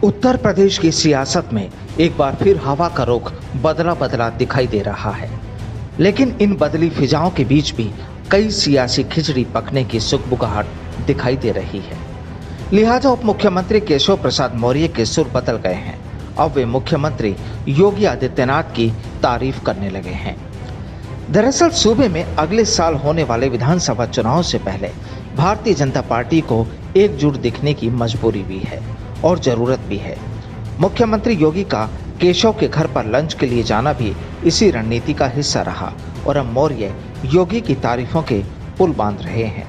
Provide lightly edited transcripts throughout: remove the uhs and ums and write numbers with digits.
उत्तर प्रदेश की सियासत में एक बार फिर हवा का रुख बदला बदला दिखाई दे रहा है, लेकिन इन बदली फिजाओं के बीच भी कई सियासी खिचड़ी पकने की सुगबुगाहट दिखाई दे रही है। लिहाजा उप मुख्यमंत्री केशव प्रसाद मौर्य के सुर बदल गए हैं। अब वे मुख्यमंत्री योगी आदित्यनाथ की तारीफ करने लगे हैं। दरअसल सूबे में अगले साल होने वाले विधानसभा चुनाव से पहले भारतीय जनता पार्टी को एकजुट दिखने की मजबूरी भी है और जरूरत भी है। मुख्यमंत्री योगी का केशव के घर पर लंच के लिए जाना भी इसी रणनीति का हिस्सा रहा और अब मौर्य योगी की तारीफों के पुल बांध रहे हैं।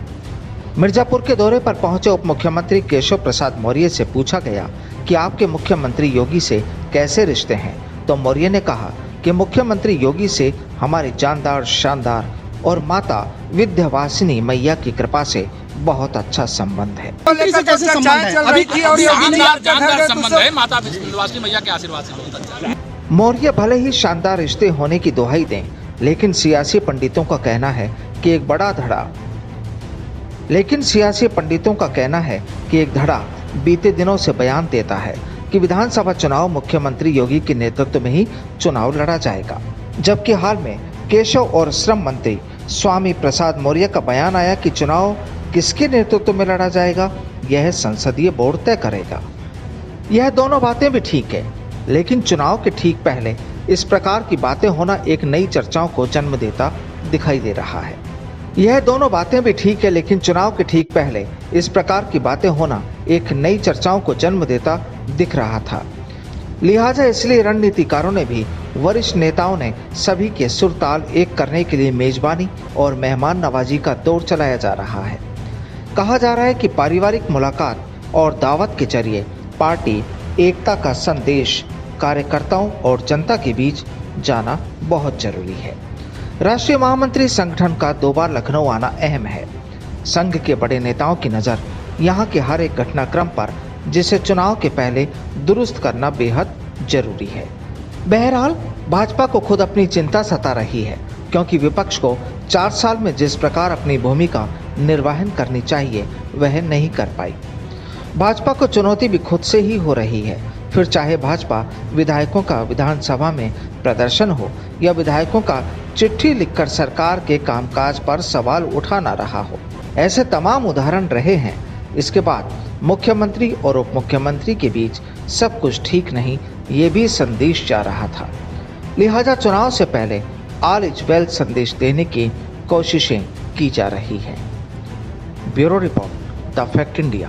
मिर्जापुर के दौरे पर पहुंचे उप मुख्यमंत्री केशव प्रसाद मौर्य से पूछा गया कि आपके मुख्यमंत्री योगी से कैसे रिश्ते हैं, तो मौर्य ने कहा कि मुख्यमंत्री योगी से हमारे जानदार, शानदार और माता विंध्यवासिनी मैया की कृपा से बहुत अच्छा संबंध है। माता विंध्यवासिनी मैया के आशीर्वाद से बहुत अच्छा है। मौर्य भले ही शानदार रिश्ते होने की दुहाई दें, लेकिन सियासी पंडितों का कहना है कि एक धड़ा बीते दिनों से बयान देता है कि विधानसभा चुनाव मुख्यमंत्री योगी के नेतृत्व में ही चुनाव लड़ा जाएगा, जबकि हाल में केशव और श्रम मंत्री स्वामी प्रसाद मौर्य का बयान आया कि चुनाव किसके नेतृत्व में लड़ा जाएगा यह संसदीय बोर्ड तय करेगा। यह दोनों बातें भी ठीक है, लेकिन चुनाव के ठीक पहले इस प्रकार की बातें होना एक नई चर्चाओं को जन्म देता दिखाई दे रहा है। यह दोनों बातें भी ठीक है, लेकिन चुनाव के ठीक पहले इस प्रकार की बातें होना एक नई चर्चाओं को जन्म देता दिख रहा था। लिहाजा इसलिए रणनीतिकारों ने भी, वरिष्ठ नेताओं ने सभी के सुर ताल एक करने के लिए मेजबानी और मेहमान नवाजी का दौर चलाया जा रहा है। कहा जा रहा है कि पारिवारिक मुलाकात और दावत के जरिए पार्टी एकता का संदेश कार्यकर्ताओं और जनता के बीच जाना बहुत जरूरी है। राष्ट्रीय महामंत्री संगठन का 2 बार लखनऊ आना अहम है। संघ के बड़े नेताओं की नज़र यहाँ के हर एक घटनाक्रम पर, जिसे चुनाव के पहले दुरुस्त करना बेहद जरूरी है। बहरहाल भाजपा को खुद अपनी चिंता सता रही है, क्योंकि विपक्ष को 4 साल में जिस प्रकार अपनी भूमिका निर्वहन करनी चाहिए वह नहीं कर पाई। भाजपा को चुनौती भी खुद से ही हो रही है, फिर चाहे भाजपा विधायकों का विधानसभा में प्रदर्शन हो या विधायकों का चिट्ठी लिखकर सरकार के कामकाज पर सवाल उठाना रहा हो। ऐसे तमाम उदाहरण रहे हैं। इसके बाद मुख्यमंत्री और उप मुख्यमंत्री के बीच सब कुछ ठीक नहीं, ये भी संदेश जा रहा था। लिहाजा चुनाव से पहले ऑल इज वेल संदेश देने की कोशिशें की जा रही हैं। Bureau report, the fact India.